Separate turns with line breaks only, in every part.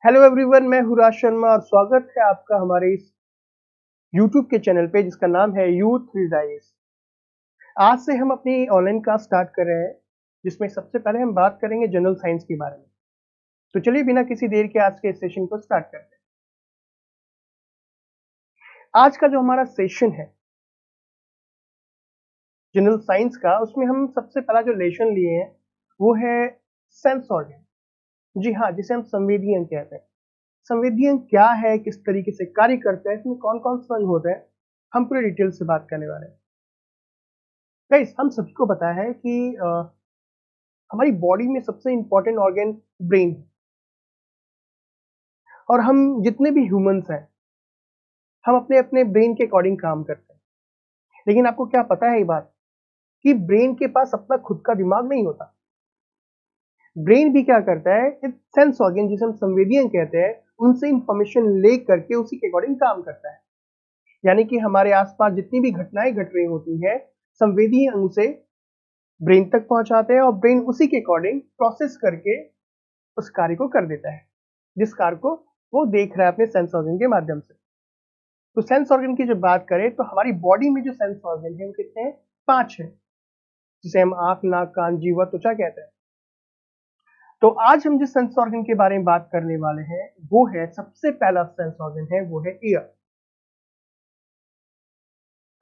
Hello everyone, मैं हूँ राज शर्मा और स्वागत है आपका हमारे इस यूट्यूब के चैनल पे जिसका नाम है यूथ रिजाइस। आज से हम अपनी ऑनलाइन क्लास स्टार्ट कर रहे हैं जिसमें सबसे पहले हम बात करेंगे जनरल साइंस के बारे में। तो चलिए बिना किसी देर के आज के इस सेशन को स्टार्ट करते हैं। आज का जो हमारा सेशन है जनरल साइंस का, उसमें हम सबसे पहला जो लेसन लिए हैं वो है सेंस ऑर्गन। जी हाँ, जिसे हम संवेदी अंग कहते हैं। संवेदी अंग क्या है, किस तरीके से कार्य करता है, इसमें कौन कौन से अंग होते हैं, हम पूरे डिटेल से बात करने वाले हैं। गाइस, हम सभी को पता है कि हमारी बॉडी में सबसे इंपॉर्टेंट ऑर्गन ब्रेन है। और हम जितने भी ह्यूमंस हैं, हम अपने अपने ब्रेन के अकॉर्डिंग काम करते हैं। लेकिन आपको क्या पता है ये बात कि ब्रेन के पास अपना खुद का दिमाग नहीं होता। ब्रेन भी क्या करता है, एक सेंस ऑर्गन जिसे हम संवेदी अंग कहते हैं, उनसे इंफॉर्मेशन ले करके उसी के अकॉर्डिंग काम करता है। यानी कि हमारे आसपास जितनी भी घटनाएं घट रही होती हैं, संवेदी अंग से ब्रेन तक पहुंचाते हैं और ब्रेन उसी के अकॉर्डिंग प्रोसेस करके उस कार्य को कर देता है, जिस कार्य को वो देख रहा है अपने सेंस ऑर्गन के माध्यम से। तो सेंस ऑर्गन की जब बात करें तो हमारी बॉडी में जो सेंस ऑर्गन है वो कितने हैं? 5 है, जिसे हम आंख, नाक, कान, जीवा, त्वचा कहते हैं। तो आज हम जिस सेंस ऑर्गन के बारे में बात करने वाले हैं वो है, सबसे पहला सेंस ऑर्गन है वो है ईयर।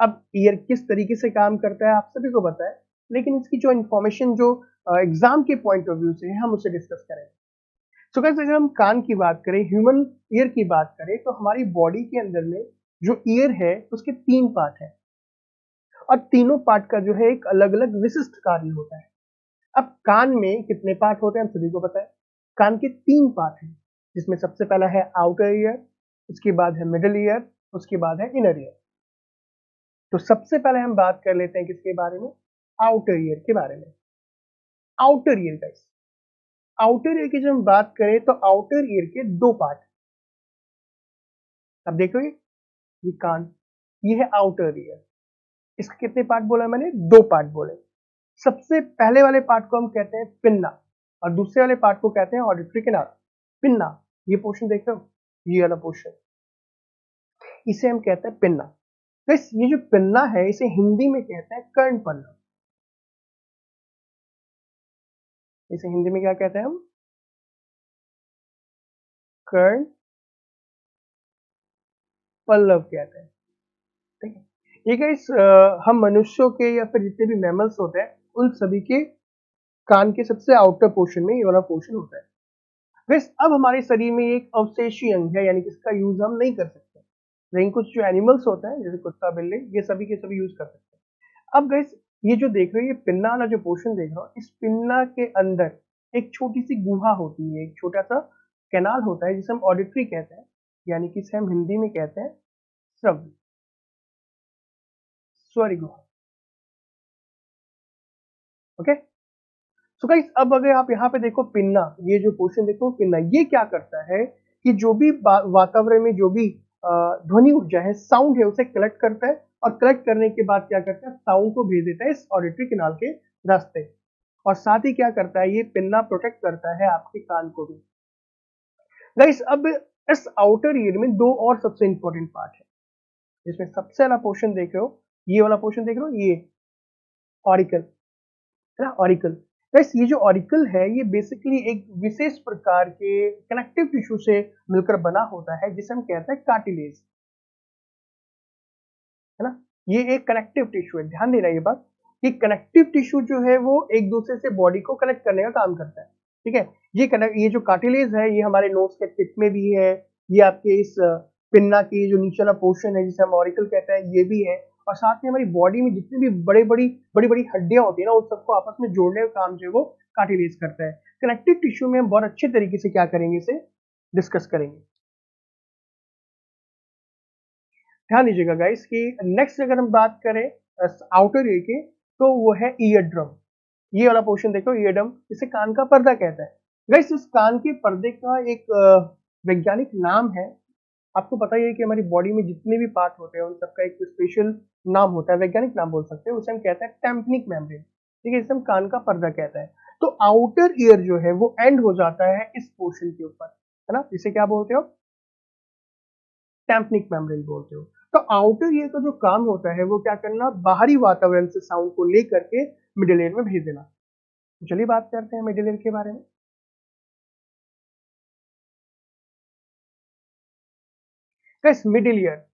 अब ईयर किस तरीके से काम करता है आप सभी को पता है, लेकिन इसकी जो इंफॉर्मेशन जो एग्जाम के पॉइंट ऑफ व्यू से है, हम उसे डिस्कस करेंगे। सो गाइस, अगर हम कान की बात करें, ह्यूमन ईयर की बात करें, तो हमारी बॉडी के अंदर में जो ईयर है उसके 3 पार्ट है और तीनों पार्ट का जो है एक अलग अलग विशिष्ट कार्य होता है। अब कान में कितने पार्ट होते हैं हम सभी को पता है। कान के 3 पार्ट हैं, जिसमें सबसे पहला है आउटर ईयर, उसके बाद है मिडल ईयर, उसके बाद है इनर ईयर। तो सबसे पहले हम बात कर लेते हैं किसके बारे में? आउटर ईयर के बारे में। Outer ear guys, outer ear की जब हम बात करें तो आउटर ईयर के 2 पार्ट। अब देखो ये कान, ये है आउटर ईयर। इसके कितने पार्ट बोला मैंने? 2 पार्ट बोले। सबसे पहले वाले पार्ट को हम कहते हैं पिन्ना और दूसरे वाले पार्ट को कहते हैं ऑडिटरी कैनाल। पिन्ना, ये पोर्शन देख रहे हो, ये वाला पोर्शन, इसे हम कहते हैं पिन्ना। गाइस, ये जो पिन्ना है इसे हिंदी में कहते हैं कर्णपल्लव। इसे हिंदी में क्या कहते हैं हम? कर्ण पल्लव कहते हैं। ठीक है। ये गाइस, हम मनुष्यों के या फिर जितने भी मैमल्स होते हैं उन सभी के कान के सबसे आउटर पोर्शन में ये वाला पोर्शन होता है। वैसे अब हमारे शरीर में एक अवशेषी अंग है, यानी कि इसका यूज हम नहीं कर सकते, लेकिन कुछ जो एनिमल्स होते हैं जैसे कुत्ता, बिल्ली, ये सभी के सभी यूज कर सकते हैं। अब गाइस, ये जो देख रहे हो, ये पिन्ना वाला जो पोर्शन देख रहे हो, इस पिन्ना के अंदर एक छोटी सी गुहा होती है, एक छोटा सा कैनाल होता है जिसे हम ऑडिटरी कहते हैं, यानी कि इसे हम हिंदी में कहते हैं श्रव्य, स्वर गुहा। ओके। सो गाइस, अब अगर आप यहाँ पे देखो पिन्ना, ये जो पोर्शन देखो पिन्ना, ये क्या करता है कि जो भी वातावरण में जो भी ध्वनि ऊर्जा है, साउंड है, उसे कलेक्ट करता है और कलेक्ट करने के बाद क्या करता है, साउंड को भेज देता है इस ऑडिटरी कैनाल के रास्ते। और साथ ही क्या करता है, ये पिन्ना प्रोटेक्ट करता है आपके कान को भी। गाइस, अब इस आउटर ईयर में 2 और सबसे इंपॉर्टेंट पार्ट है, जिसमें सबसे वाला पोर्शन देख रहे हो, ये वाला पोर्शन देख रहे हो, ये ऑरिकल है ना, ऑरिकल। गाइस, ये जो ऑरिकल है ये बेसिकली एक विशेष प्रकार के कनेक्टिव टिश्यू से मिलकर बना होता है, जिसे हम कहते हैं कार्टिलेज, है ना। ये एक कनेक्टिव टिश्यू है, ध्यान देना ये बात कि कनेक्टिव टिश्यू जो है वो एक दूसरे से बॉडी को कनेक्ट करने का काम करता है। ठीक है। ये जो कार्टिलेज है ये हमारे नोज के टिप में भी है, ये आपके इस पिन्ना की जो नीचे वाला पोर्शन है जिसे हम ऑरिकल कहते हैं, ये भी है। और साथ में हमारी बॉडी में जितनी भी बड़ी बड़ी हड्डियां होती है ना, उन सबको आपस में जोड़ने का काम जो है वो कार्टिलेज करता है। कनेक्टिव टिश्यू में हम बहुत अच्छे तरीके से क्या करेंगे, इसे डिस्कस करेंगे। ध्यान दीजिएगा गाइस कि नेक्स्ट अगर हम बात करें आउटर ईयर की, तो वो है ईयर ड्रम। ये वाला पोर्शन देखो, ईयर ड्रम, इसे कान का पर्दा कहता है। गाइस, इस कान के पर्दे का एक वैज्ञानिक नाम है। आपको पता ही है कि हमारी बॉडी में जितने भी पार्ट होते हैं उन सबका एक स्पेशल नाम होता है, वैज्ञानिक नाम बोल सकते हैं, उसे हम कहते हैं टेम्पनिक मेम्ब्रेन। ठीक है, इसे हम कान का पर्दा कहता है। तो आउटर ईयर जो है वो एंड हो जाता है इस पोर्शन के ऊपर, है ना, इसे क्या बोलते हो, टैम्पनिक मेम्ब्रेन बोलते हो। तो आउटर ईयर का जो काम होता है वो क्या करना, बाहरी वातावरण से साउंड को लेकर के मिडिल ईयर में भेज देना। चलिए बात करते हैं मिडिल ईयर के बारे में। गाइस मिडिल ईयर,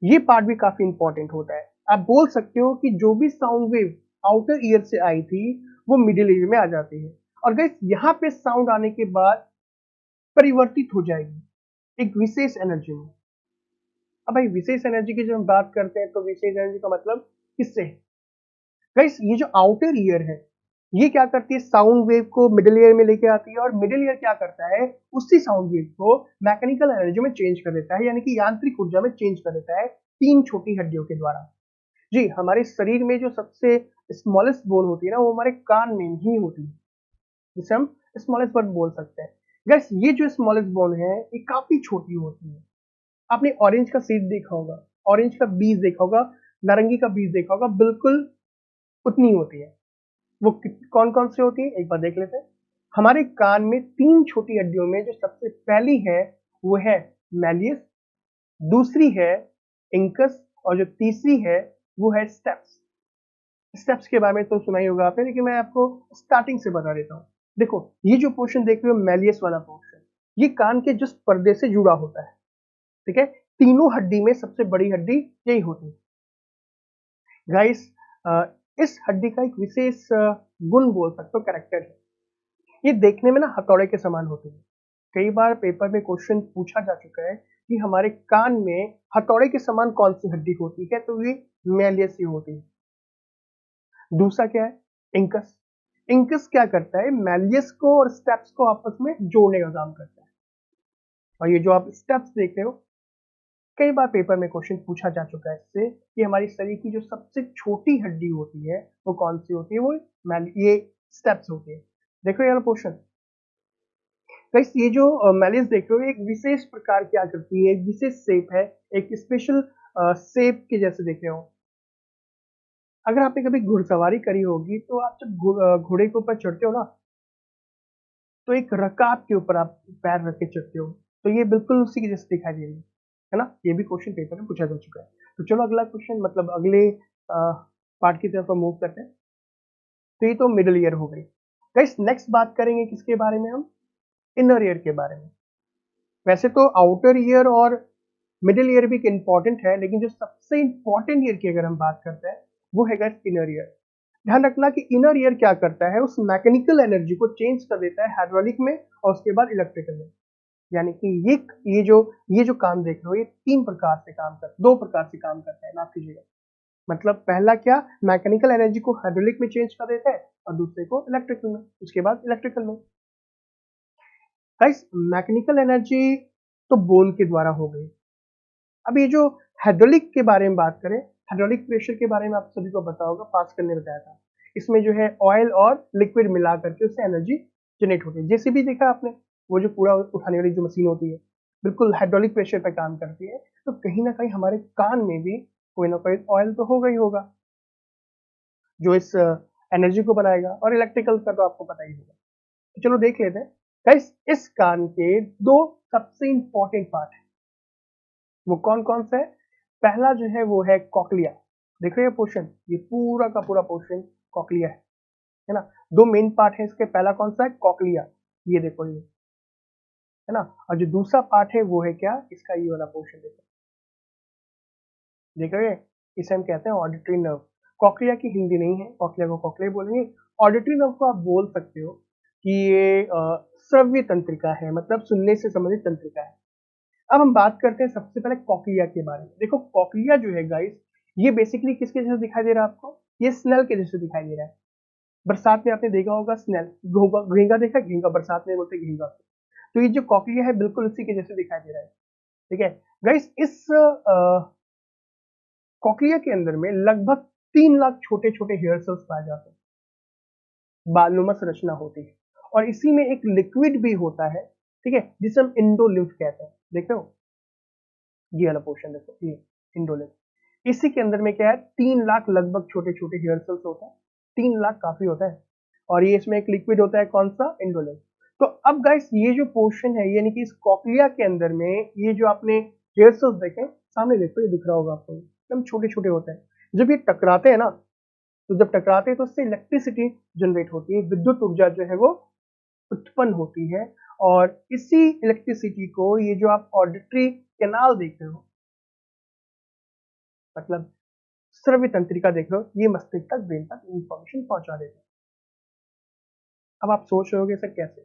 ये पार्ट भी काफी इंपॉर्टेंट होता है। आप बोल सकते हो कि जो भी साउंड वेव आउटर ईयर से आई थी वो मिडिल ईयर में आ जाती है, और गाइस यहाँ पे साउंड आने के बाद परिवर्तित हो जाएगी एक विशेष एनर्जी में। अब भाई विशेष एनर्जी की जब हम बात करते हैं तो विशेष एनर्जी का मतलब किससे है? गाइस ये जो आउटर ईयर है ये क्या करती है, साउंड वेव को मिडिल ईयर में लेके आती है, और मिडिल ईयर क्या करता है, उसी साउंड वेव को मैकेनिकल एनर्जी में चेंज कर देता है, यानी कि यांत्रिक ऊर्जा में चेंज कर देता है तीन छोटी हड्डियों के द्वारा। जी, हमारे शरीर में जो सबसे स्मॉलेस्ट बोन होती है ना वो हमारे कान में ही होती है, जिसे हम स्मॉलेस्ट बोन बोल सकते हैं। गैस ये जो स्मॉलेस्ट बोन है ये काफी छोटी होती है। आपने ऑरेंज का सीड देखा होगा, ऑरेंज का बीज देखा होगा, नारंगी का बीज देखा होगा, बिल्कुल उतनी होती है। वो कौन कौन सी होती है एक बार देख लेते हैं। हमारे कान में तीन छोटी हड्डियों में जो सबसे पहली है वो है मैलियस, दूसरी है इंकस, और जो तीसरी है वो है स्टेप्स। स्टेप्स के बारे में तो सुना ही होगा आपने, लेकिन मैं आपको स्टार्टिंग से बता देता हूँ। देखो ये जो पोर्शन देख रहे हो मैलियस वाला पोर्शन, ये कान के जस्ट पर्दे से जुड़ा होता है, ठीक है। तीनों हड्डी में सबसे बड़ी हड्डी यही होती है। गाइस इस हड्डी का एक विशेष गुण बोल सकते हो, कैरेक्टर है, ये देखने में ना हथौड़े के समान होती है। कई बार पेपर में क्वेश्चन पूछा जा चुका है कि हमारे कान में हथौड़े के समान कौन सी हड्डी होती है, तो ये मैलियस ही होती है। दूसरा क्या है, इंकस। इंकस क्या करता है, मैलियस को और स्टेप्स को आपस में जोड़ने का काम करता है। और ये जो आप स्टेप्स देख रहे हो, कई बार पेपर में क्वेश्चन पूछा जा चुका है इससे कि हमारी शरीर की जो सबसे छोटी हड्डी होती है वो कौन सी होती है, वो ये स्टेप्स होती है। देखो यार क्वेश्चन, गाइस ये जो मैलिस देख रहे हो एक विशेष प्रकार की आकृति है, एक विशेष शेप है, एक स्पेशल शेप के जैसे देख रहे हो। अगर आपने कभी घुड़सवारी करी होगी तो आप जब घोड़े के ऊपर चढ़ते हो ना, तो एक रकाब के ऊपर आप पैर रख के चढ़ते हो, तो ये बिल्कुल उसी के जैसे दिखाई दे रही है ना। ये भी क्वेश्चन पेपर में पूछा जा चुका है। तो चलो अगला क्वेश्चन मतलब अगले पार्ट की तरफ मूव करते हैं। तो ये तो मिडिल ईयर हो गई। गाइस नेक्स्ट बात करेंगे किसके बारे में, हम इनर ईयर के बारे में। वैसे तो आउटर ईयर और मिडिल ईयर भी इंपॉर्टेंट है, लेकिन जो सबसे इंपॉर्टेंट ईयर की अगर हम बात करते हैं वो है गाइस इनर ईयर। ध्यान रखना कि इनर ईयर क्या करता है, उस मैकेनिकल एनर्जी को चेंज कर देता है हाइड्रोलिक में और उसके बाद इलेक्ट्रिकल में। यानी कि ये जो काम देख रहे हो ये दो प्रकार से काम करता है, माफ कीजिएगा। मतलब पहला क्या, मैकेनिकल एनर्जी को हाइड्रोलिक में चेंज कर देता है, और दूसरे को इलेक्ट्रिकल में, उसके बाद इलेक्ट्रिकल में। गाइस मैकेनिकल एनर्जी तो बोन के द्वारा हो गई। अब ये जो हाइड्रोलिक के बारे में बात करें, हाइड्रोलिक प्रेशर के बारे में आप सभी को पता होगा, पास करने बताया था। इसमें जो है ऑयल और लिक्विड मिला करके उससे एनर्जी जनरेट होती है। जेसीबी देखा आपने, वो जो पूरा उठाने वाली जो मशीन होती है, बिल्कुल हाइड्रोलिक प्रेशर पर काम करती है। तो कहीं ना कहीं हमारे कान में भी कोई ना कोई ऑयल तो होगा ही होगा जो इस एनर्जी को बनाएगा, और इलेक्ट्रिकल का तो आपको पता ही होगा। तो चलो देख लेते हैं। गाइस इस कान के दो सबसे इंपॉर्टेंट पार्ट है, वो कौन कौन सा है। पहला जो है वो है कॉकलिया। देख रहे हैं पोर्शन, ये पूरा का पूरा पोर्शन कॉकलिया है ना। दो मेन पार्ट है इसके, पहला कौन सा है, कॉकलिया, ये देखो ये है ना। और जो दूसरा पार्ट है वो है क्या, इसका ये वाला पोर्शन देखो, देख रहे हैं, इसे हम कहते हैं ऑडिटरी नर्व। कॉकलिया की हिंदी नहीं है, कॉकलिया को कॉकलिया बोलेंगे। ऑडिटरी नर्व को आप बोल सकते हो कि ये श्रव्य तंत्रिका है, मतलब सुनने से संबंधित तंत्रिका है। अब हम बात करते हैं सबसे पहले कॉकलिया के बारे में। देखो कॉकलिया जो है गाइस, ये बेसिकली किसके जैसे दिखाई दे रहा है आपको, ये स्नेल के जैसे दिखाई दे रहा है। बरसात में आपने देखा होगा स्नेल, घोंगा देखा, घींगा, बरसात में बोलते घींगा। तो ये जो कॉकलिया है बिल्कुल उसी के जैसे दिखाई दे रहा है, ठीक है। गाइस इस कॉकलिया के अंदर में लगभग 3 लाख छोटे छोटे हेयर सेल्स पाए जाते हैं, बालनुमा संरचना होती है, और इसी में एक लिक्विड भी होता है, ठीक है, जिसे हम इंडोलिम्फ कहते हैं। देख रहे हो ये वाला पोर्शन, देखो ये इंडोलिम्फ। इसी के अंदर में क्या है, 3 लाख लगभग छोटे छोटे हेयर सेल्स होता है। 3 लाख काफी होता है, और ये इसमें एक लिक्विड होता है, कौन सा, इंडोलिम्फ। तो अब गाइस ये जो पोर्शन है यानी कि इस कॉक्लिया के अंदर में ये जो आपने हेयर सेल्स देखे सामने देखो, ये दिख रहा होगा आपको, एकदम छोटे छोटे होते हैं। जब ये टकराते हैं ना, तो जब टकराते हैं तो उससे इलेक्ट्रिसिटी जनरेट होती है, विद्युत ऊर्जा जो है वो उत्पन्न होती है। और इसी इलेक्ट्रिसिटी को ये जो आप ऑडिटरी कैनाल देख रहे हो, मतलब श्रव्य तंत्रिका देख रहे हो, ये मस्तिष्क तक, ब्रेन तक इंफॉर्मेशन पहुंचा देते हैं। अब आप सोच रहे होगे सर कैसे?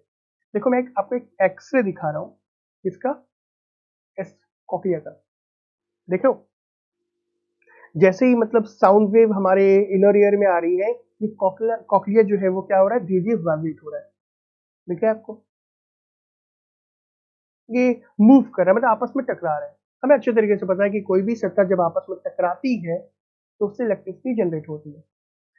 देखो मैं आपको एक एक्सरे दिखा रहा हूँ, इसका इस कॉक्लिया का देखो। जैसे ही मतलब साउंड वेव हमारे इनर ईयर में आ रही है, ये कॉक्लिया जो है वो क्या हो रहा है, धीरे धीरे वाइब्रेट हो रहा है। दिख रहा है आपको? ये मूव कर रहा है, मतलब आपस में टकरा रहे हैं। हमें अच्छे तरीके से पता है कि कोई भी सत्ता जब आपस में टकराती है तो उससे इलेक्ट्रिसिटी जनरेट होती है।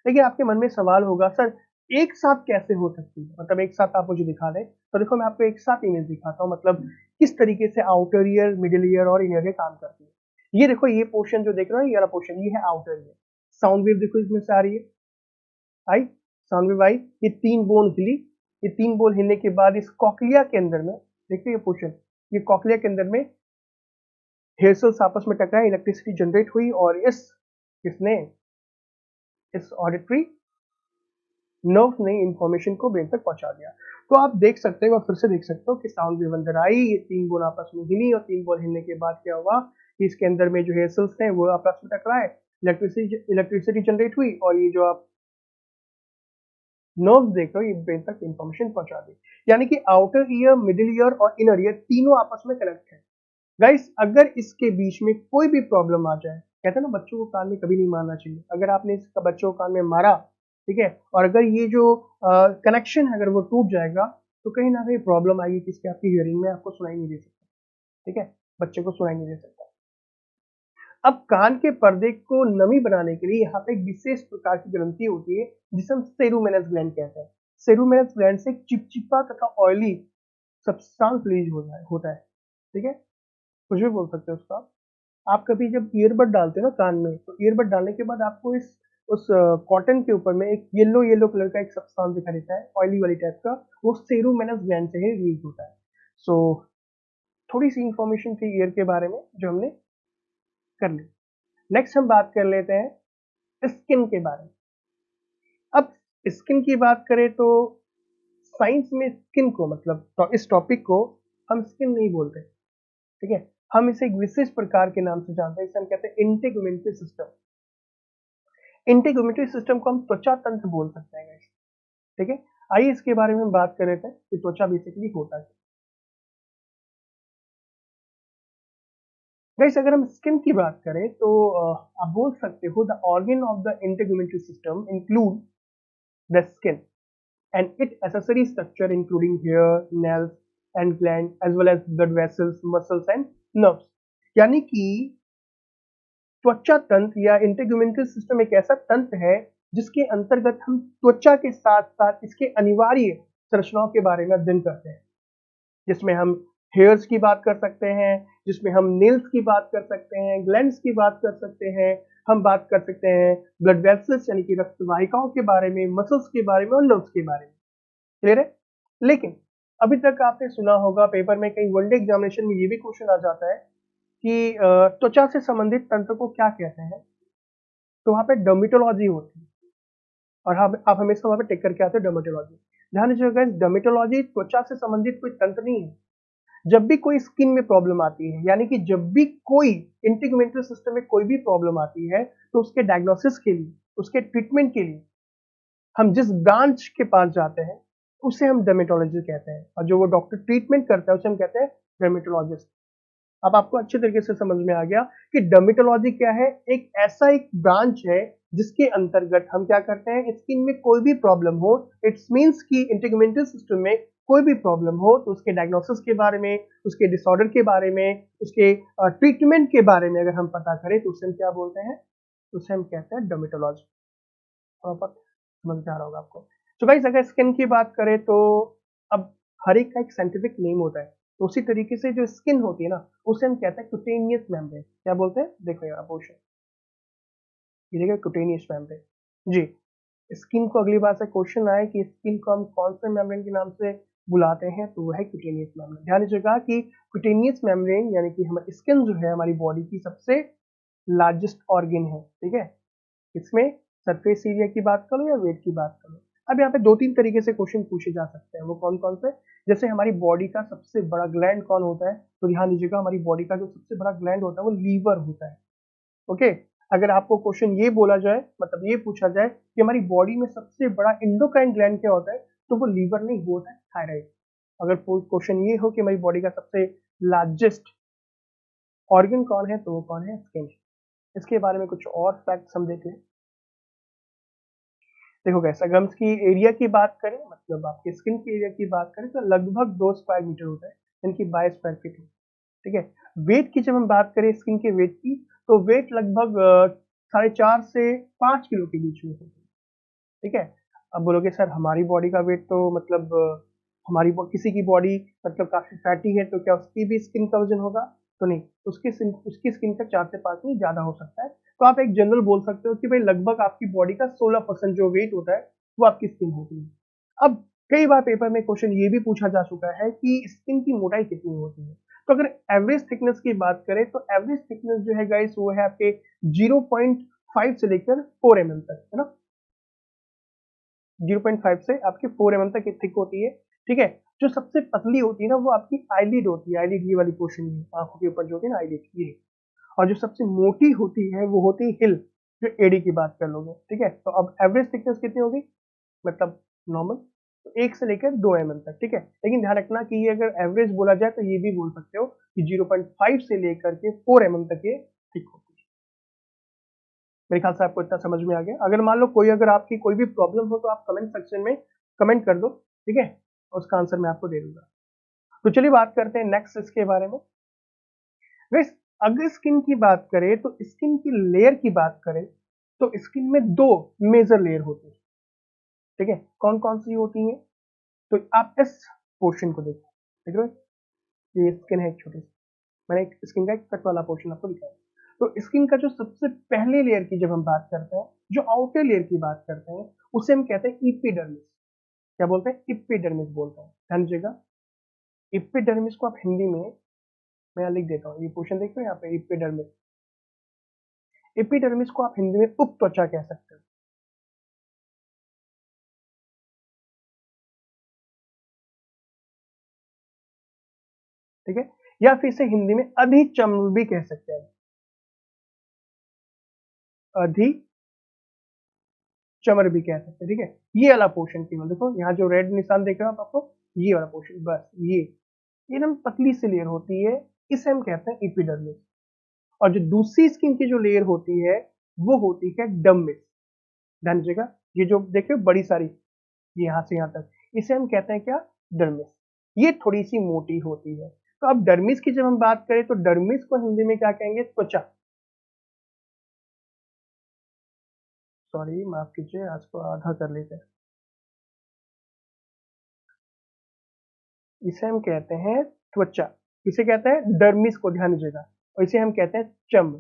लेकिन आपके मन में सवाल होगा, सर एक साथ कैसे हो सकती है? मतलब एक साथ आप मुझे दिखा दें। तो देखो मैं आपको एक साथ इमेज दिखाता हूँ, मतलब किस तरीके से आउटर ईयर, मिडिल ईयर और इनर ईयर काम करती है। ये देखो, ये पोर्शन जो देख रहे हो, ये वाला पोर्शन, ये है आउटर ईयर। साउंड वेव देखो इसमें से आ रही है, आई साउंड वेव आई, ये 3 बोन हिली। ये 3 बोन हिलने के बाद इस कॉक्लिया के अंदर में देखिए ये पोर्शन, ये कॉक्लिया के अंदर में हेयर सेल्स आपस में टकराए, इलेक्ट्रिसिटी जनरेट हुई और इसने इस ऑडिटरी नर्व ने इंफॉर्मेशन को ब्रेन तक पहुंचा दिया। तो आप देख सकते हो और फिर से देख सकते हो कि साउंड वेव अंदर आई, ये 3 बोन आपस में हिली और 3 बोन हिलने के बाद क्या हुआ कि इसके अंदर में जो हेयर सेल्स थे वो आपस में टकराए, इलेक्ट्रिसिटी जनरेट हुई और ये जो आप नर्व देख रहे हो, ये ब्रेन तक इंफॉर्मेशन पहुंचा दी। यानी कि आउटर ईयर, मिडिल ईयर और इनर ईयर तीनों आपस में कनेक्ट है। गाइस अगर इसके बीच में कोई भी प्रॉब्लम आ जाए, कहते हैं ना बच्चों को कान में कभी नहीं मारना चाहिए, अगर आपने इसका बच्चों को कान में मारा, ठीक है, और अगर ये जो कनेक्शन है अगर वो टूट जाएगा तो कहीं ना कहीं प्रॉब्लम आएगी, किसके, आपकी हियरिंग में, आपको सुनाई नहीं दे सकता, ठीक है, बच्चे को सुनाई नहीं दे सकता। अब कान के पर्दे को नमी बनाने के लिए यहाँ पे एक विशेष प्रकार की ग्रंथि होती है जिसे हम सेरुमेनस ग्लैंड कहते हैं। सेरुमेनस ग्लैंड से चिपचिपा तथा ऑयली सब्सटेंस रिलीज होता है, ठीक है, कुछ भी बोल सकते हो उसका आप कभी जब ईयरबड डालते हो ना कान में, तो ईयरबड डालने के बाद आपको इस उस कॉटन के ऊपर में एक येलो येलो कलर का एक सब्सटेंस दिखाई देता है, ऑयली वाली टाइप का, वो सेरुमेनस ग्लैंड से ही रिलीज होता है। सो थोड़ी सी इंफॉर्मेशन थी ईयर के बारे में जो हमने कर ली। नेक्स्ट हम बात कर लेते हैं स्किन के बारे में। अब स्किन की बात करें तो साइंस में स्किन को, मतलब तो इस टॉपिक को हम स्किन नहीं बोलते, ठीक है, हम इसे एक विशेष प्रकार के नाम से जानते हैं, इसे हम कहते हैं इंटेगुमेंटरी सिस्टम। इंटेगुमेंटरी सिस्टम को हम त्वचा तंत्र बोल सकते हैं गाइस, ठीक है। आइए इसके बारे में हम बात कर लेते हैं कि त्वचा बेसिकली होता है। गाइस अगर हम स्किन की बात करें तो आप बोल सकते हो the organ of the integumentary system include the skin and its accessory structure including hair, nails and gland as well as blood vessels, muscles and nerves। यानी कि त्वचा तंत्र या इंटेगुमेंटरी सिस्टम एक ऐसा तंत्र है जिसके अंतर्गत हम त्वचा के साथ साथ इसके अनिवार्य संरचनाओं के बारे में अध्ययन करते हैं, जिसमें हम हेयर्स की बात कर सकते हैं, जिसमें हम नेल्स की बात कर सकते हैं, ग्लैंड्स की बात कर सकते हैं, हम बात कर सकते हैं ब्लड वेसल्स यानी कि रक्त वाहिकाओं के बारे में, मसल्स के बारे में और नर्व्स के बारे में। क्लियर है? लेकिन अभी तक आपने सुना होगा पेपर में, कई वनडे एग्जामिनेशन में ये भी क्वेश्चन आ जाता है कि त्वचा से संबंधित तंत्र को क्या कहते हैं, तो वहां पे डर्मेटोलॉजी होती है और आप हमेशा वहां पे टिक करके आते हो डर्मेटोलॉजी। ध्यान दीजिएगा, डर्मेटोलॉजी त्वचा से संबंधित कोई तंत्र नहीं है। जब भी कोई स्किन में प्रॉब्लम आती है, यानी कि जब भी कोई इंटीग्यूमेंटरी सिस्टम में कोई भी प्रॉब्लम आती है, तो उसके डायग्नोसिस के लिए, उसके ट्रीटमेंट के लिए हम जिस ब्रांच के पास जाते हैं उसे हम डर्मेटोलॉजिस्ट कहते हैं, और जो वो डॉक्टर ट्रीटमेंट करता है उसे हम कहते हैं डर्मेटोलॉजिस्ट। अब आपको अच्छे तरीके से समझ में आ गया कि डर्मेटोलॉजी क्या है, एक ऐसा एक ब्रांच है जिसके अंतर्गत हम क्या करते हैं, स्किन में कोई भी प्रॉब्लम हो, इट्स मींस कि इंटीग्यूमेंटरी सिस्टम में कोई भी प्रॉब्लम हो तो उसके डायग्नोसिस के बारे में, उसके डिसऑर्डर के बारे में, उसके ट्रीटमेंट के बारे में अगर हम पता करें तो उसे हम क्या बोलते हैं, उसे हम कहते हैं डर्मेटोलॉजी। समझ में आ रहा होगा आपको। तो गाइस अगर स्किन की बात करें तो अब हर एक का एक साइंटिफिक नेम होता है, तो उसी तरीके से जो स्किन होती है ना उसे हम कहते हैं क्यूटेनियस मेम्ब्रेन। क्या बोलते हैं, देखो यहाँ पोर्शन, ये देखिए क्यूटेनियस मेम्ब्रेन जी। स्किन को अगली बार से क्वेश्चन आए कि स्किन को हम कौन से मेम्ब्रेन के नाम से बुलाते हैं तो वो है क्यूटेनियस मेम्ब्रेन। ध्यान दीजिएगा कि क्यूटेनियस मेम्ब्रेन यानी कि हमारी स्किन जो है हमारी बॉडी की सबसे लार्जेस्ट ऑर्गन है, ठीक है। इसमें सरफेस एरिया की बात करो या वेट की बात करो। अब यहाँ पे 2-3 तरीके से क्वेश्चन पूछे जा सकते हैं, वो कौन कौन से? जैसे हमारी बॉडी का सबसे बड़ा ग्लैंड कौन होता है, तो ध्यान दीजिएगा हमारी बॉडी का जो सबसे बड़ा ग्लैंड होता है वो लीवर होता है। ओके, अगर आपको क्वेश्चन ये बोला जाए, मतलब ये पूछा जाए कि हमारी बॉडी में सबसे बड़ा इंडोक्राइन ग्लैंड क्या होता है, तो वो लीवर नहीं, वो होता है थायराइड। अगर क्वेश्चन ये हो कि हमारी बॉडी का सबसे लार्जेस्ट ऑर्गन कौन है, तो वो कौन है? स्किन। इसके बारे में कुछ और फैक्ट्स हम देख लें। देखो गैस, अगर हम इसकी एरिया की बात करें, मतलब आपके स्किन के एरिया की बात करें, तो लगभग 2 स्क्वायर मीटर होता है, यानी कि 22 स्क्वायर फीट, ठीक है। वेट की जब हम बात करें स्किन के वेट की, तो वेट लगभग 4.5 से 5 किलो के बीच में होता है, ठीक है। अब बोलोगे सर हमारी बॉडी का वेट तो मतलब किसी की बॉडी मतलब काफी फैटी है, तो क्या उसकी भी स्किन का वजन होगा? तो नहीं, उसकी स्किन का 4 से 5 नहीं ज्यादा हो सकता है। तो आप एक जनरल बोल सकते हो कि भाई लगभग आपकी बॉडी का 16% जो वेट होता है वो आपकी स्किन होती है। अब कई बार पेपर में क्वेश्चन ये भी पूछा जा चुका है कि स्किन की मोटाई कितनी होती है। तो अगर एवरेज थिकनेस की बात करें, तो एवरेज थिकनेस जो है गाइस वो है आपके 0.5 से लेकर 4 mm तक, है ना। 0.5 से आपके 4 mm तक थिक होती है, ठीक है। जो सबसे पतली होती है ना, वो आपकी आईलिड होती है। आईलिड ये वाली पोर्शन, आंखों के ऊपर जो होती है ना आईलिड, ये। और जो सबसे मोटी होती है वो होती है हिल, जो एडी की बात कर लोगे, ठीक है। तो अब एवरेज थिकनेस कितनी होगी, मतलब नॉर्मल, तो 1 से लेकर 2 mm तक, ठीक है। लेकिन ध्यान रखना कि ये अगर एवरेज बोला जाए तो ये भी बोल सकते हो कि 0.5 से लेकर के 4 mm तक ये थिक होती है। मेरे ख्याल से आपको इतना समझ में आ गया। अगर मान लो अगर आपकी कोई भी प्रॉब्लम हो तो आप कमेंट सेक्शन में कमेंट कर दो, ठीक है, उसका आंसर मैं आपको दे दूंगा। तो चलिए बात करते हैं नेक्स्ट इसके बारे में। वैसे अगर स्किन की बात करें, तो स्किन की लेयर की बात करें, तो स्किन में 2 मेजर लेयर होती है, ठीक है। कौन कौन सी होती हैं? तो आप इस पोर्शन को देखो, देख रहे हो, ये स्किन है एक छोटी सी, मैंने एक स्किन का एक कट वाला पोर्शन आपको दिखाया। तो स्किन का जो सबसे पहले लेयर की जब हम बात करते हैं, जो आउटर लेयर की बात करते हैं, उसे हम कहते हैं इपिडर्मिस। क्या बोलते हैं? इपिडर्मिस बोलते हैं। ध्यान दीजिएगा, इपिडर्मिस को आप हिंदी में, मैं यहाँ लिख देता हूँ, ये पोर्शन देखो यहाँ पे, इपिडर्मिस। एपिडर्मिस को आप हिंदी में उप त्वचा कह सकते हो, ठीक है। या फिर इसे हिंदी में अधिचर्म भी कह सकते हैं, अधिचर्म भी कह सकते हैं, ठीक है। ये वाला पोर्शन केवल देखो, यहाँ जो रेड निशान देख रहे हो आप, आपको ये वाला पोर्शन, बस ये एकदम पतली सी लेयर होती है, इसे हम कहते हैं एपिडर्मिस। और जो दूसरी स्किन की जो लेयर होती है वो होती है डर्मिस। ध्यान दीजिएगा, ये जो देख रहे हो बड़ी सारी, ये यहाँ से यहाँ तक, इसे हम कहते हैं क्या? डर्मिस। ये थोड़ी सी मोटी होती है। तो अब डर्मिस की जब हम बात करें, तो डर्मिस को हिंदी में क्या कहेंगे? त्वचा। सॉरी, माफ कीजिए, आज को आधा कर लेते हैं। इसे हम कहते हैं त्वचा, इसे कहते हैं डर्मिस को, ध्यान दीजिएगा। और इसे हम कहते हैं चर्म,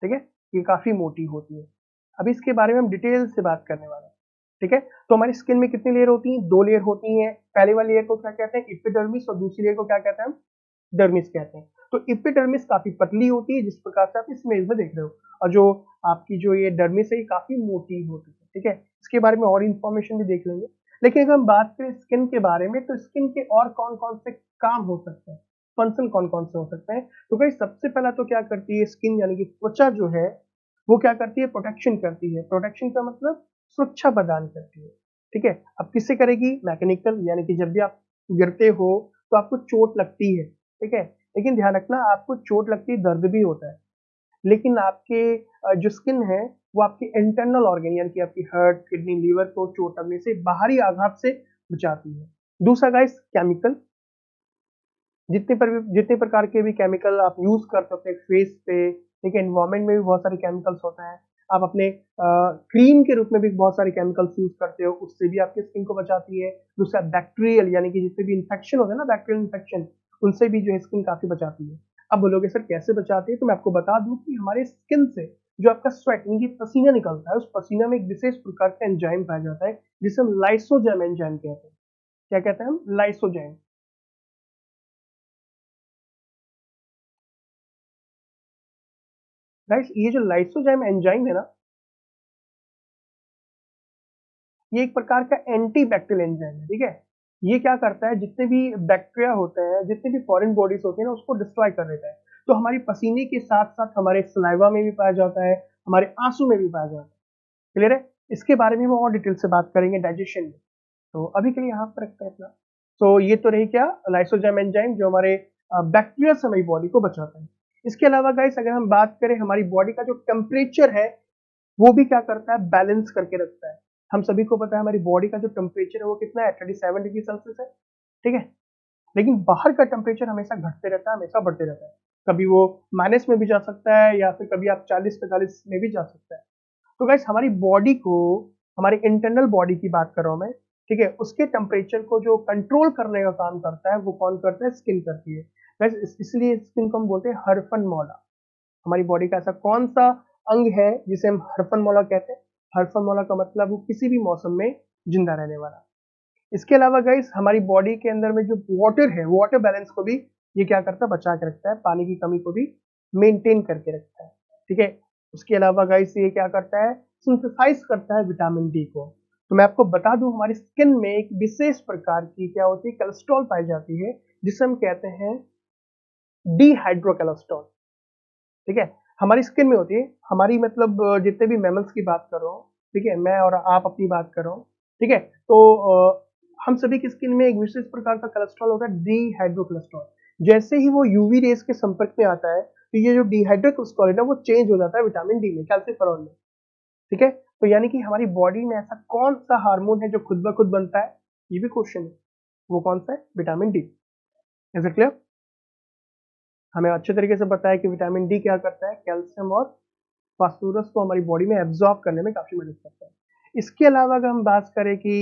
ठीक है। ये काफी मोटी होती है। अब इसके बारे में हम डिटेल से बात करने वाले हैं, ठीक है। तो हमारी स्किन में कितनी लेयर होती हैं? 2 लेयर होती हैं। पहले वाली लेयर को क्या कहते हैं? एपिडर्मिस। और दूसरी लेयर को क्या कहते हैं हम? डर्मिस कहते हैं। तो एपिडर्मिस काफी पतली होती है, जिस प्रकार से आप इस इमेज में देख रहे हो। और जो आपकी जो ये डर्मिस है, ये काफी मोटी होती है, ठीक है। इसके बारे में और इंफॉर्मेशन भी देख लेंगे। लेकिन अगर हम बात करें स्किन के बारे में, तो स्किन के और कौन कौन से काम हो सकते हैं, फंक्शन कौन कौन से हो सकते हैं? तो भाई सबसे पहला तो क्या करती है स्किन, यानी कि त्वचा जो है, वो क्या करती है? प्रोटेक्शन करती है। प्रोटेक्शन का मतलब सुरक्षा प्रदान करती है, ठीक है। अब किससे करेगी? मैकेनिकल, यानी कि जब भी आप गिरते हो तो आपको चोट लगती है, ठीक है। लेकिन ध्यान रखना, आपको चोट लगती है, दर्द भी होता है, लेकिन आपके जो स्किन है वो आपके इंटरनल ऑर्गन, यानी कि आपकी हार्ट, किडनी, लीवर को चोट लगने से, बाहरी आघात से बचाती है। दूसरा गाइस, केमिकल। जितने प्रकार के भी केमिकल आप यूज करते हो अपने फेस पे, ठीक है, एनवायरमेंट में भी बहुत सारे केमिकल्स होते हैं। आप अपने क्रीम के रूप में भी बहुत सारे केमिकल्स यूज करते हो, उससे भी आपकी स्किन को बचाती है। दूसरा बैक्टीरियल, यानी कि जितने भी इन्फेक्शन होते हैं ना, बैक्टीरियल इन्फेक्शन, उनसे भी जो है स्किन काफी बचाती है। अब बोलोगे सर कैसे बचाती है, तो मैं आपको बता दूं कि हमारे स्किन से जो आपका स्वेट यानी कि पसीना निकलता है, उस पसीना में एक विशेष प्रकार का एंजाइम पाया जाता है जिसे हम लाइसोजाइम एंजाइम कहते हैं। क्या कहते हैं हम? लाइसोजाइम। गाइस ये जो लाइसोजाइम एंजाइम है ना, ये एक प्रकार का एंटी बैक्टीरियल एंजाइम है, ठीक है। ये क्या करता है, जितने भी बैक्टीरिया होते हैं, जितने भी फॉरेन बॉडीज होती है ना, उसको डिस्ट्रॉय कर देता है। तो हमारी पसीने के साथ साथ हमारे सलाइवा में भी पाया जाता है, हमारे आंसू में भी पाया जाता है। क्लियर है? इसके बारे में हम और डिटेल से बात करेंगे डाइजेशन में। तो अभी के लिए यहाँ पर रखते हैं अपना। तो ये तो रही क्या, लाइसोजाइम एंजाइम जो हमारे बैक्टीरिया से हमारी बॉडी को बचाता है। इसके अलावा गाइस अगर हम बात करें, हमारी बॉडी का जो टेम्परेचर है वो भी क्या करता है, बैलेंस करके रखता है। हम सभी को पता है हमारी बॉडी का जो टेम्परेचर है वो कितना है, 37 डिग्री सेल्सियस है, ठीक है। लेकिन बाहर का टेम्परेचर हमेशा घटते रहता है, हमेशा बढ़ते रहता है। कभी वो माइनस में भी जा सकता है या फिर कभी आप 40-45 में भी जा सकता है। तो गाइस हमारी बॉडी को, हमारी इंटरनल बॉडी की बात कर रहा हूं मैं, ठीक है, उसके टेम्परेचर को जो कंट्रोल करने का काम करता है वो कौन करता है, स्किन करती है। गाइस इसलिए स्किन को हम बोलते हैं हरफनमौला। हमारी बॉडी का ऐसा कौन सा अंग है जिसे हम हरफनमौला कहते हैं? हरफनमौला का मतलब वो किसी भी मौसम में जिंदा रहने वाला। इसके अलावा गाइस हमारी बॉडी के अंदर में जो वाटर है, वाटर बैलेंस को भी ये क्या करता है, बचा के रखता है, पानी की कमी को भी मेंटेन करके रखता है, ठीक है। उसके अलावा गाइस ये क्या करता है, सिंथेसाइज करता है विटामिन डी को। तो मैं आपको बता दूं, हमारी स्किन में एक विशेष प्रकार की क्या होती है, कोलेस्ट्रॉल पाई जाती है, जिसे हम कहते हैं डीहाइड्रोकोलेस्ट्रॉल, ठीक है। हमारी स्किन में होती है, हमारी मतलब जितने भी मैमल्स की बात कर रहा हूँ, ठीक है, मैं और आप अपनी बात कर रहा हूँ, ठीक है। तो हम सभी की स्किन में एक विशेष प्रकार का कोलेस्ट्रॉल होता है, डीहाइड्रोकोलेस्ट्रॉल। जैसे ही वो यूवी रेस के संपर्क में आता है, तो ये जो डीहाइड्रोकोलेस्ट्रॉल है ना, वो चेंज हो जाता है विटामिन डी में, कैल्सिफेरॉल में, ठीक है। तो यानी कि हमारी बॉडी में ऐसा कौन सा हार्मोन है जो खुद ब खुद बनता है, ये भी क्वेश्चन है। वो कौन सा है? Vitamin D. Is it clear? हमें अच्छे तरीके से पता है कि विटामिन डी क्या करता है, कैल्शियम और फास्फोरस को हमारी बॉडी में एब्जॉर्ब करने में काफी मदद करता है। इसके अलावा अगर हम बात करें कि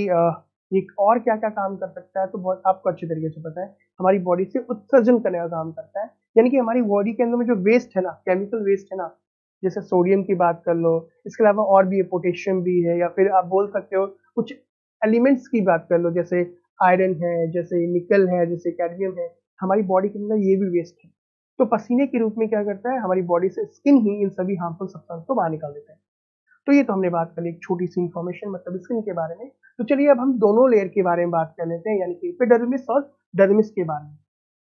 ये और क्या क्या काम कर सकता है, तो बहुत आपको अच्छे तरीके से पता है, हमारी बॉडी से उत्सर्जन करने का काम करता है। यानी कि हमारी बॉडी के अंदर में जो वेस्ट है ना, केमिकल वेस्ट है ना, जैसे सोडियम की बात कर लो, इसके अलावा और भी है, पोटेशियम भी है, या फिर आप बोल सकते हो कुछ एलिमेंट्स की बात कर लो, जैसे आयरन है, जैसे निकल है, जैसे कैडमियम है, हमारी बॉडी के अंदर ये भी वेस्ट है। तो पसीने के रूप में क्या करता है, हमारी बॉडी से स्किन ही इन सभी हार्मफुल सब्सटेंस को बाहर निकाल देता है। तो ये तो हमने बात कर ली एक छोटी सी इंफॉर्मेशन, मतलब स्किन के बारे में। तो चलिए अब हम दोनों लेयर के बारे में बात कर लेते हैं, यानी कि एपिडर्मिस और डर्मिस के बारे में,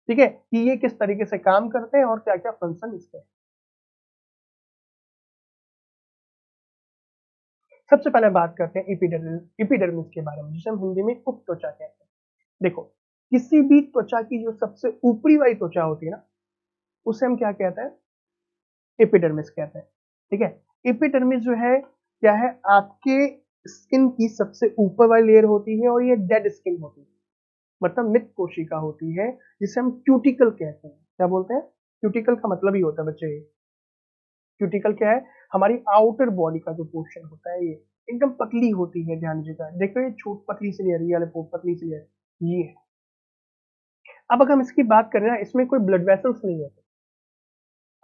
ठीक है, कि ये किस तरीके से काम करते हैं और क्या क्या फंक्शन इसके हैं। सबसे पहले बात करते हैं एपिडर्मिस एपिडर्मिस के बारे में, जिसे हम हिंदी में उप त्वचा कहते हैं। देखो, किसी भी त्वचा की जो सबसे ऊपरी वाली त्वचा होती है ना, उसे हम क्या कहते हैं, एपिडर्मिस कहते हैं, ठीक है। एपिडर्मिस जो है क्या है, आपके स्किन की सबसे ऊपर वाली लेयर होती है और ये डेड स्किन होती है, मतलब मृत कोशिका होती है, जिसे हम क्यूटिकल कहते हैं। क्या बोलते हैं? क्यूटिकल का मतलब ही होता है बच्चे, क्यूटिकल क्या है, हमारी आउटर बॉडी का जो पोर्शन होता है, ये एकदम पतली होती है, ध्यान दीजिएगा। देखो ये छोट पतली सी लेयर, ये वाले पतली सी लेयर, ये है। अब अगर हम इसकी बात करें ना, इसमें कोई ब्लड वेसल्स नहीं होते।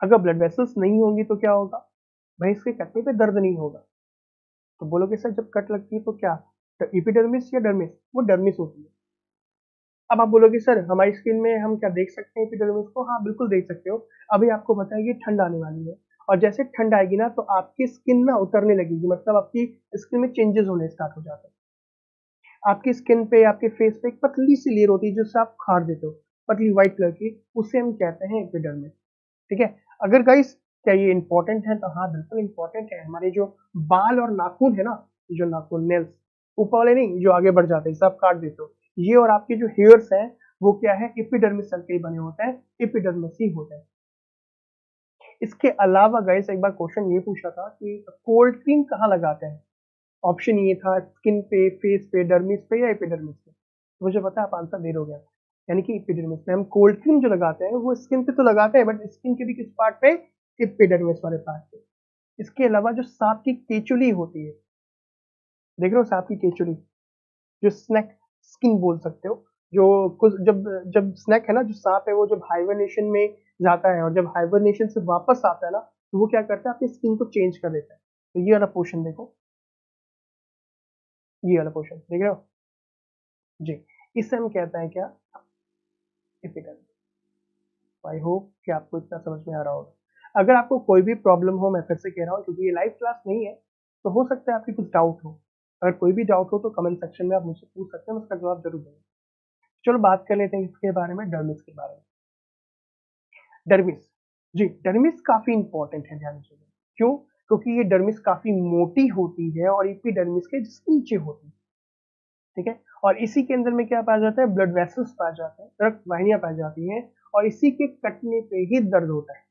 अगर ब्लड वेसल्स नहीं होंगी तो क्या होगा भाई, इसके कटने पे दर्द नहीं होगा। तो बोलोगे सर जब कट लगती है तो क्या, तो एपिडर्मिस या डर्मिस? वो डर्मिस होती है। अब आप बोलोगे सर हमारी स्किन में हम क्या देख सकते हैं एपिडर्मिस को? हाँ बिल्कुल देख सकते हो। अभी आपको पता है कि ठंड आने वाली है, और जैसे ठंड आएगी ना, तो आपकी स्किन ना उतरने लगेगी, मतलब आपकी स्किन में चेंजेस होने स्टार्ट हो जाते हैं। आपकी स्किन पे, आपके फेस पे एक पतली सी लेयर होती है जिससे आप खाड़ देते हो, पतली व्हाइट कलर की, उसे हम कहते हैं एपिडर्मिस, ठीक है। अगर गाइस क्या ये इंपॉर्टेंट है, तो हाँ बिल्कुल इंपॉर्टेंट है। हमारे जो बाल और नाखून है ना, जो नाखून नेल्स, ऊपर वाले नहीं जो आगे बढ़ जाते हैं, सब काट देते हो, ये और आपके जो हेयर्स हैं वो क्या है, एपिडर्मिस सेल के ही बने होते हैं, एपिडर्मिस ही होते हैं। इसके अलावा गाइस एक बार क्वेश्चन ये पूछा था कि कोल्ड क्रीम कहाँ लगाते हैं? ऑप्शन ये था, स्किन पे, फेस पे, डर्मिस पे या एपिडर्मिस पे। मुझे पता है आप आंसर दे दोगे, यानी कि एपिडर्मिस पे। हम कोल्ड क्रीम जो लगाते हैं वो स्किन पे तो लगाते हैं, बट स्किन के भी किस पार्ट पे, एपिडर्मिस वाले पार्ट पे। इसके अलावा जो सांप की केचुली होती है, देख रहे हो सांप की केचुली, जो स्नैक स्किन बोल सकते हो, जो कुछ जब जब स्नैक है ना, जो सांप है वो जब हाइबरनेशन में जाता है और जब हाइबरनेशन से वापस आता है ना, तो वो क्या करता है, आपकी स्किन को चेंज कर देता है। तो ये वाला पोर्शन देखो, ये वाला पोर्शन देख रहे हो जी, इससे हम कहते हैं क्या, एपिडर्मिस। आई होप कि आपको इतना समझ में आ रहा होगा। अगर आपको कोई भी प्रॉब्लम हो, मैं फिर से कह रहा हूँ क्योंकि ये लाइव क्लास नहीं है, तो हो सकता है आपकी कुछ डाउट हो। अगर कोई भी डाउट हो तो कमेंट सेक्शन में आप मुझसे पूछ सकते हैं, मैं उसका जवाब जरूर दूंगा। चलो बात कर लेते हैं इसके बारे में, डर्मिस के बारे में। डर्मिस जी, डर्मिस काफी इंपॉर्टेंट है, ध्यान दीजिएगा। क्यों? क्योंकि ये डर्मिस काफी मोटी होती है और एपिडर्मिस के जस्ट नीचे होती है, ठीक है। और इसी के अंदर में क्या पाया जाता है, ब्लड वेसल्स पाए जाते हैं, रक्त वाहिनियां पाई जाती हैं, और इसी के कटने पे ही दर्द होता है।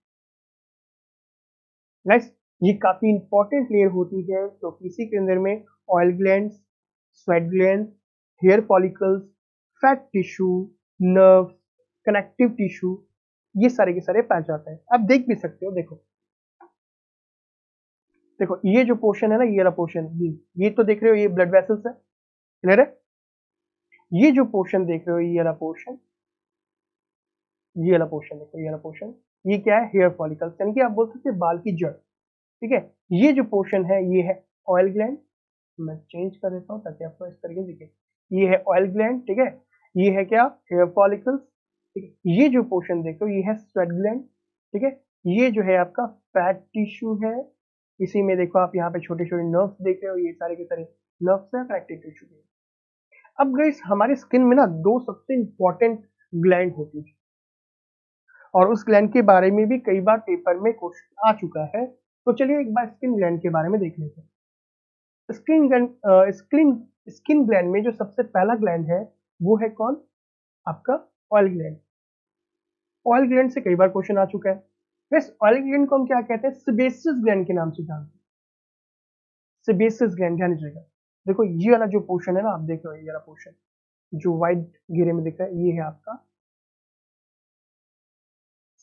नेक्स्ट, ये काफी इंपॉर्टेंट लेयर होती है क्योंकि इसी के अंदर में oil glands, sweat glands, hair follicles, fat tissue, nerve, connective tissue, ये सारे के सारे पाए जाते हैं। आप देख भी सकते हो, देखो देखो ये जो पोर्शन है ना, ये वाला पोर्शन, ये तो देख रहे हो, ये ब्लड वेसल्स है, क्लियर है। ये जो पोर्शन देख रहे हो, ये वाला पोर्शन, ये वाला पोर्शन देखो, ये वाला पोर्शन, ये क्या है, हेयर फॉलिकल्स, यानी कि आप बोल सकते हैं बाल की जड़, ठीक है। ये जो पोर्शन है, ये है ऑयल ग्लैंड। मैं चेंज कर देता हूँ ताकि आपको इस तरीके से दिखे। ये है ऑयल ग्लैंड, ठीक है। ये है क्या, हेयर फॉलिकल्स, ठीक है। ये जो पोर्शन देखो, ये है स्वेट ग्लैंड, ठीक है। ये जो है आपका फैट टिश्यू है। इसी में देखो आप यहाँ पे छोटे छोटे नर्व्स देख रहे हो, ये सारे के सारे नर्व्स है, कनेक्टिव टिश्यू है। अब गाइस, हमारे स्किन में ना दो सबसे इंपॉर्टेंट ग्लैंड होती है, और उस ग्लैंड के बारे में भी कई बार पेपर में क्वेश्चन आ चुका है। तो चलिए एक बार स्किन ग्लैंड के बारे में देख लेते हैं। स्किन ग्लैंड, स्किन ग्लैंड में जो सबसे पहला ग्लैंड है वो है कौन, आपका ऑयल ग्लैंड। ऑयल ग्लैंड से कई बार क्वेश्चन आ चुका है। वैसे ऑयल ग्लैंड को हम क्या कहते हैं, सेबेसियस ग्लैंड के नाम से जानते हैं। सेबेसियस ग्लैंड, ध्यान दीजिएगा। देखो ये वाला जो पोर्शन है ना, आप देख रहे हो, ये वाला पोर्शन जो व्हाइट घेरे में दिख रहा है, ये है आपका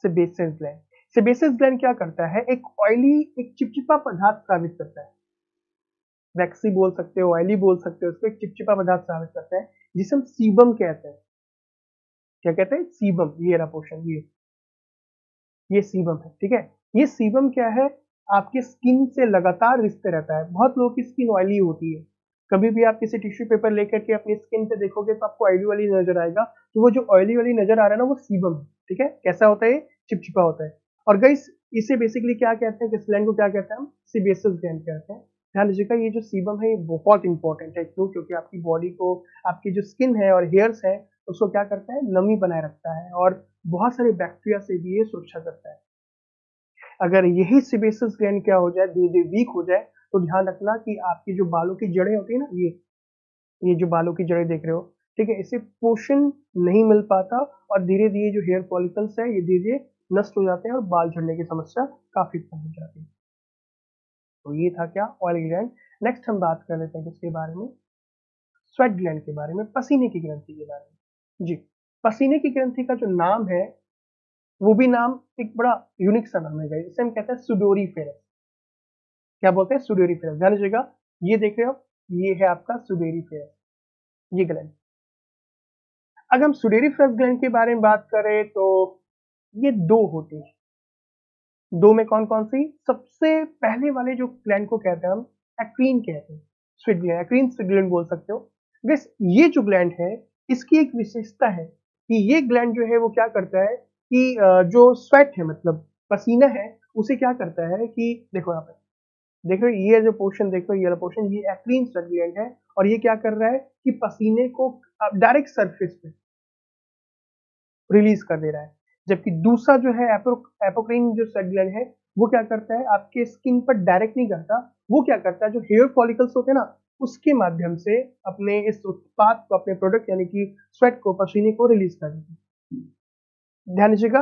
सेबेसियस ग्लैंड। सेबेसियस ग्लैंड क्या करता है, एक ऑयली, एक चिपचिपा पदार्थ स्रावित करता है। वैक्सी बोल सकते हो, ऑयली बोल सकते हो, उसको एक चिपचिपा पदार्थ स्रावित करता है, जिसे हम सीबम कहते हैं। क्या कहते हैं, सीबम। ये रहा पोर्शन, ये सीबम है, ठीक है। ये सीबम क्या है, आपके स्किन से लगातार रिश्ते रहता है। बहुत लोगों की स्किन ऑयली होती है, कभी भी आप किसी टिश्यू पेपर लेकर के अपनी स्किन पे देखोगे तो आपको ऑयली वाली नजर आएगा, तो वो जो ऑयली वाली नजर आ रहा है ना, वो सीबम है, ठीक है। कैसा होता है, चिपचिपा होता है। और गाइस, इसे बेसिकली क्या कहते हैं, किस ग्लैंड को क्या कहते हैं, हम सीबेसियस ग्लैंड कहते हैं। ध्यान दीजिएगा, ये जो सीबम है ये बहुत इंपॉर्टेंट है। क्यों? क्योंकि आपकी बॉडी को, आपकी जो स्किन है और हेयर्स है, उसको क्या करता है, नमी बनाए रखता है, और बहुत सारे बैक्टीरिया से भी ये सुरक्षा करता है। अगर यही सेबेसियस ग्लैंड क्या हो जाए, धीरे धीरे वीक हो जाए, तो ध्यान रखना कि आपकी जो बालों की जड़ें होती है ना, ये जो बालों की जड़ें देख रहे हो, ठीक है, इसे पोषण नहीं मिल पाता, और धीरे धीरे जो हेयर फॉलिकल्स है, ये धीरे धीरे नष्ट हो जाते हैं और बाल झड़ने की समस्या काफी कम हो जाती है। तो ये था क्या, ऑयल ग्लैंड। नेक्स्ट हम बात कर लेते हैं किसके बारे में, स्वेट ग्लैंड के बारे में, पसीने की ग्रंथि के बारे में। जी, पसीने की ग्रंथि का जो नाम है, वो भी नाम एक बड़ा यूनिक सा नाम है, इसे हम कहते हैं सुडोरीफेरस। क्या बोलते हैं, सुडोरीफेरस। ध्यान दीजिएगा, ये देख रहे हो, ये है आपका सुडोरीफेरस, ये ग्लैंड। अगर हम सुडोरीफेरस ग्लैंड के बारे में बात करें तो ये दो होती है। दो में कौन कौन सी, सबसे पहले वाले जो ग्लैंड को कहते हैं हम, एक्रीन कहते हैं, स्वीट ग्लैंड, एक्रीन स्वीट ग्लैंड बोल सकते हो। बस ये जो ग्लैंड है, इसकी एक विशेषता है कि ये ग्लैंड जो है वो क्या करता है कि जो स्वेट है, मतलब पसीना है, उसे क्या करता है कि, देखो यहाँ पे, देखो ये जो पोर्शन देखो, ये वाला पोर्शन, ये एक्रीन स्वेट ग्लैंड है, और ये क्या कर रहा है कि पसीने को डायरेक्ट सरफेस पे रिलीज कर दे रहा है। जबकि दूसरा जो है एपोक्रीन जो स्वेट ग्लैंड है, वो क्या करता है, आपके स्किन पर डायरेक्ट नहीं करता, वो क्या करता है, जो हेयर फॉलिकल्स होते हैं ना, उसके माध्यम से अपने इस उत्पाद को, अपने प्रोडक्ट यानी कि स्वेट को, पसीने को रिलीज कर देते हैं। ध्यान दीजिएगा,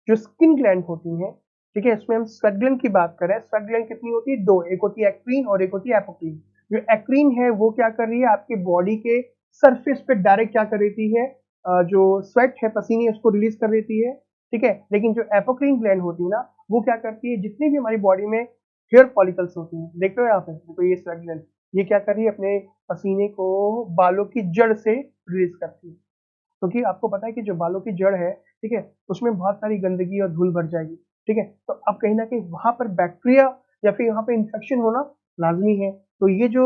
जो स्किन ग्लैंड होती हैं, ठीक है, इसमें हम स्वेट ग्लैंड की बात कर रहे हैं। स्वेट ग्लैंड कितनी होती है, दो, एक होती है एक्रीन और एक होती है एपोक्रीन। जो एक्रीन है वो क्या कर रही है, आपके बॉडी के सरफेस पे डायरेक्ट क्या कर देती है, जो स्वेट है, पसीने, उसको रिलीज कर देती है, ठीक है। लेकिन जो एपोक्रीन ग्लैंड होती है ना, वो क्या करती है, जितनी भी हमारी बॉडी में हेयर फॉलिकल्स होती हैं, देख रहे हो यहाँ पे, तो ये स्वेट ग्लैंड, ये क्या कर रही है, अपने पसीने को बालों की जड़ से रिलीज करती है। क्योंकि आपको पता है कि जो बालों की जड़ है, ठीक है, उसमें बहुत सारी गंदगी और धूल भर जाएगी, ठीक है। तो अब कहीं ना कहीं वहां पर बैक्टीरिया या फिर यहाँ पे इन्फेक्शन होना लाजमी है। तो ये जो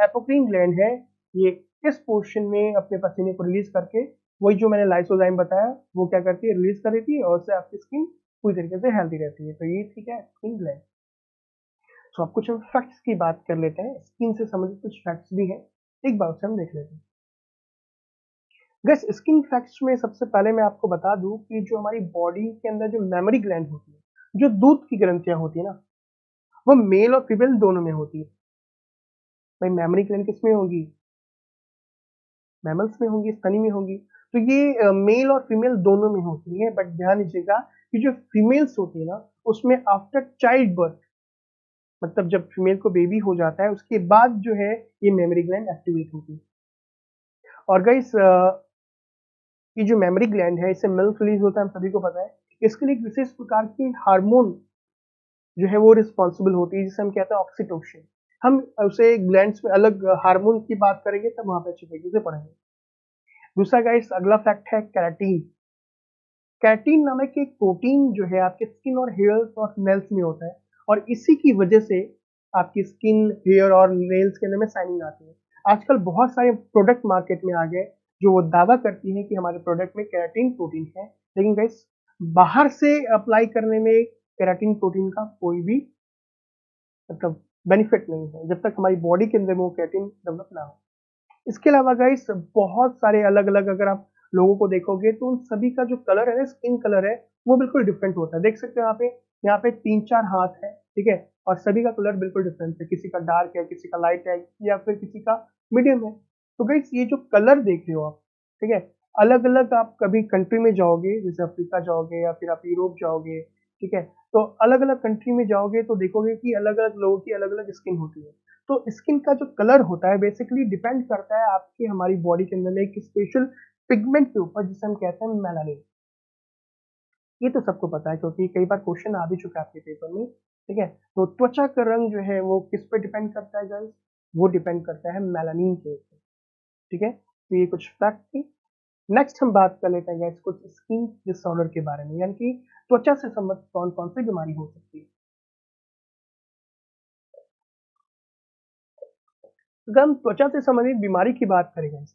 एपोक्रीन ग्लैंड है, ये इस पोर्शन में अपने पसीने को रिलीज करके वही जो मैंने लाइसोजाइम बताया वो क्या करती है, रिलीज कर देती है, और उससे आपकी स्किन पूरी तरीके से हेल्दी रहती है। तो ये ठीक है एपोक्रीन ग्लैंड। तो अब कुछ हम फैक्ट्स की बात कर लेते हैं, स्किन से संबंधित कुछ फैक्ट्स भी हैं, एक बार उसे हम देख लेते हैं। गैस स्किन फैक्ट्स में सबसे पहले मैं आपको बता दूं कि जो हमारी बॉडी के अंदर जो मेमोरी ग्लैंड होती है, जो दूध की ग्रंथियां होती है ना, वो मेल और फीमेल दोनों में होती है। भाई मेमोरी ग्लैंड किस में होगी? मैमल्स में होंगी, स्तनी में होगी। तो ये मेल और फीमेल दोनों में होती है, बट ध्यान दीजिएगा कि जो फीमेल्स होती है ना, उसमें आफ्टर चाइल्ड बर्थ, मतलब जब फीमेल को बेबी हो जाता है उसके बाद जो है ये मेमोरी ग्लैंड एक्टिवेट होती है। और गाइस ये जो मेमोरी ग्लैंड है, इससे मिल्क रिलीज होता है, हम सभी को पता है। इसके लिए एक विशेष प्रकार की हार्मोन जो है वो रिस्पॉन्सिबल होती है, जिसे हम कहते हैं ऑक्सीटोसिन। हम उसे ग्लैंड्स में अलग हार्मोन की बात करेंगे तब वहां पे अच्छी तरीके से पढ़ेंगे। दूसरा गाइस अगला फैक्ट है कैराटीन। कैराटीन नामक एक प्रोटीन जो है आपके स्किन और हेयर्स और नेल्स में होता है, और इसी की वजह से आपकी स्किन, हेयर और नेल्स के अंदर में शाइनिंग आती है। आजकल बहुत सारे प्रोडक्ट मार्केट में आ गए जो वो दावा करती हैं कि हमारे प्रोडक्ट में केराटिन प्रोटीन है, लेकिन गाइस बाहर से अप्लाई करने में केराटिन प्रोटीन का कोई भी मतलब बेनिफिट नहीं है जब तक हमारी बॉडी के अंदर में वो केराटिन डेवलप ना हो। इसके अलावा गाइस बहुत सारे अलग अलग अगर आप लोगों को देखोगे तो उन सभी का जो कलर है ना, स्किन कलर है, वो बिल्कुल डिफरेंट होता है। देख सकते हो यहाँ पे 3-4 हाथ है, ठीक है, और सभी का कलर बिल्कुल डिफरेंट है, किसी का डार्क है, किसी का लाइट है, या फिर किसी का मीडियम है। तो गाइस ये जो कलर देख रहे हो आप, ठीक है, अलग अलग आप कभी कंट्री में जाओगे, जैसे अफ्रीका जाओगे या फिर आप यूरोप जाओगे, ठीक है, तो अलग अलग कंट्री में जाओगे तो देखोगे कि अलग अलग लोगों की अलग अलग स्किन होती है। तो स्किन का जो कलर होता है बेसिकली डिपेंड करता है आपकी हमारी बॉडी के अंदर में एक स्पेशल पिगमेंट के ऊपर, जिसे हम कहते हैं मेलानिन। ये तो सबको पता है क्योंकि कई बार क्वेश्चन आ भी चुका है आपके पेपर में, ठीक है। तो त्वचा का रंग जो है वो किस पे डिपेंड करता है गाइस? वो डिपेंड करता है मेलानिन के ऊपर, ठीक है। तो ये कुछ फैक्ट थी। नेक्स्ट हम बात कर लेते हैं गाइस कुछ स्किन डिसऑर्डर के बारे में, यानी कि त्वचा से संबंधित कौन कौन सी बीमारी हो सकती है। अगर हम त्वचा से संबंधित बीमारी की बात करें guys,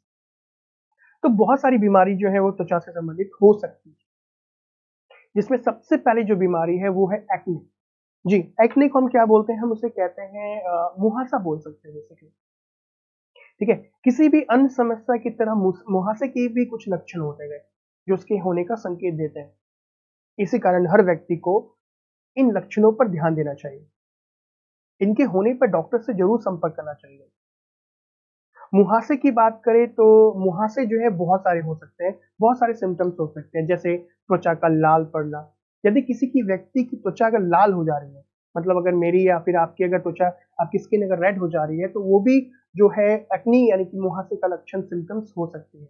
तो बहुत सारी बीमारी जो है वो त्वचा से संबंधित हो सकती है, जिसमें सबसे पहली जो बीमारी है वो है एक्ने। जी, एक्ने को हम क्या बोलते हैं? हम उसे कहते हैं मुहासा बोल सकते हैं बेसिकली, ठीक है। किसी भी अन्य समस्या की तरह मुहासे के भी कुछ लक्षण होते हैं जो उसके होने का संकेत देते हैं। इसी कारण हर व्यक्ति को इन लक्षणों पर ध्यान देना चाहिए। इनके होने पर डॉक्टर से जरूर संपर्क करना चाहिए। मुहासे की बात करें तो मुहासे जो है बहुत सारे हो सकते हैं, बहुत सारे सिम्टम्स हो सकते हैं, जैसे त्वचा का लाल पड़ना। यदि किसी की व्यक्ति की त्वचा अगर लाल हो जा रही है, मतलब अगर मेरी या फिर आपकी अगर त्वचा, आपकी स्किन अगर रेड हो जा रही है, तो वो भी जो है एक्नी यानी कि मुहासे का लक्षण सिम्टम्स हो सकती है,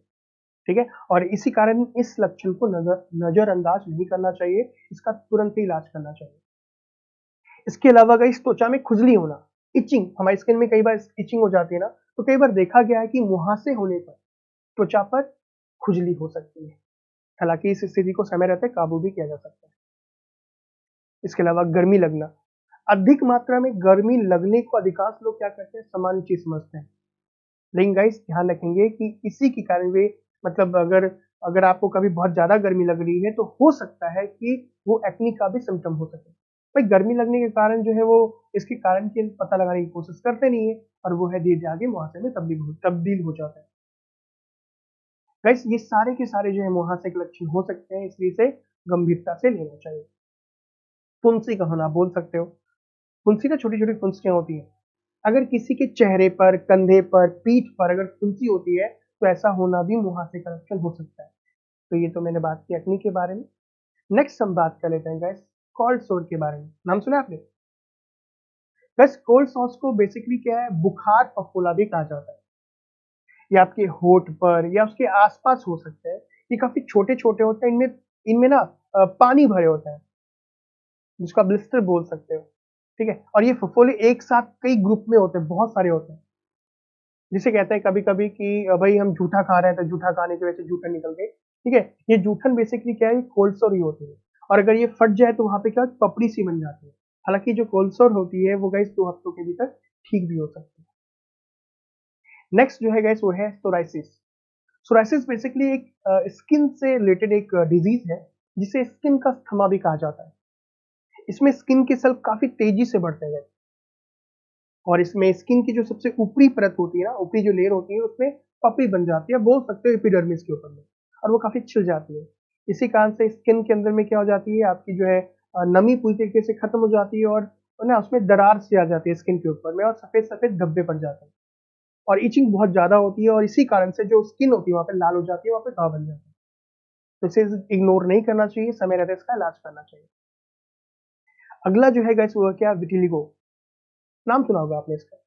ठीक है। और इसी कारण इस लक्षण को नजरअंदाज नहीं करना चाहिए, इसका तुरंत ही इलाज करना चाहिए। इसके अलावा अगर इस त्वचा में खुजली होना, इचिंग, हमारी स्किन में कई बार इचिंग हो जाती है ना, तो कई बार देखा गया है कि मुहासे होने पर त्वचा पर खुजली हो सकती है। हालांकि इस स्थिति को समय रहते काबू भी किया जा सकता है। इसके अलावा गर्मी लगना, अधिक मात्रा में गर्मी लगने को अधिकांश लोग क्या करते हैं, सामान्य चीज समझते हैं, लेकिन गाइस ध्यान रखेंगे कि इसी के कारण वे मतलब अगर अगर आपको कभी बहुत ज्यादा गर्मी लग रही है तो हो सकता है कि वो एक्नी का भी सिम्टम हो सके। भाई गर्मी लगने के कारण जो है वो इसके कारण के पता लगाने की कोशिश करते नहीं है, और वो है धीरे आगे मुहासे में तब्दील हो जाता है। गाइस ये सारे के सारे जो है मुहासे के लक्षण हो सकते हैं, इसलिए इसे गंभीरता से लेना चाहिए। फुंसी का होना, बोल सकते हो, फुंसी ना छोटी छोटी फुंसियां होती हैं। अगर किसी के चेहरे पर, कंधे पर, पीठ पर अगर फुंसी होती है तो ऐसा होना भी मुहासे का लक्षण हो सकता है। तो ये तो मैंने बात की एक्नी के बारे में। नेक्स्ट हम बात कर लेते हैं गाइस कोल्ड सोर के बारे में। नाम सुना आपने? गाइस कोल्ड सोर्स को बेसिकली क्या है, बुखार फफोला भी कहा जाता है। ये आपके होठ पर या उसके आसपास हो सकते हैं। ये काफी छोटे छोटे होते हैं, इनमें इनमें ना पानी भरे होते हैं, जिसको आप ब्लिस्टर बोल सकते हो, ठीक है। और ये फफोले एक साथ कई ग्रुप में होते हैं, बहुत सारे होते हैं, जिसे कहते हैं कभी कभी कि भाई हम जूठा खा रहे हैं तो जूठा खाने की वजह से जूठन निकल गई, ठीक है। ये जूठन बेसिकली क्या है, कोल्ड सोर ही होती है। और अगर ये फट जाए तो वहाँ पे क्या पपड़ी सी बन जाती है। हालांकि जो कोल्ड सोर होती है वो गाइस 2 हफ्तों के भीतर ठीक भी हो सकती है। नेक्स्ट जो है गाइस वो है सोराइसिस। सोराइसिस बेसिकली एक स्किन से रिलेटेड एक डिजीज है जिसे स्किन का स्थमा भी कहा जाता है। इसमें स्किन के सेल काफी तेजी से बढ़ते हैं और इसमें स्किन की जो सबसे ऊपरी परत होती है ना, ऊपरी जो लेयर होती है उसमें पपड़ी बन जाती है, बोल सकते हो एपिडर्मिस के ऊपर में, और वो काफी छिल जाती है। इसी कारण से स्किन के अंदर में क्या हो जाती है, आपकी जो है नमी पूरी तरीके से खत्म हो जाती है और ना उसमें दरार सी आ जाती है स्किन के ऊपर में और सफेद सफेद धब्बे पड़ जाते हैं और इचिंग बहुत ज्यादा होती है और इसी कारण से जो स्किन होती है वहाँ पे लाल हो जाती है, वहाँ पे घाव बन जाता है। तो इसे इग्नोर नहीं करना चाहिए, समय रहते इसका इलाज करना चाहिए। अगला जो है गाइस वो क्या, विटिलिगो। नाम सुना होगा आपने इसका।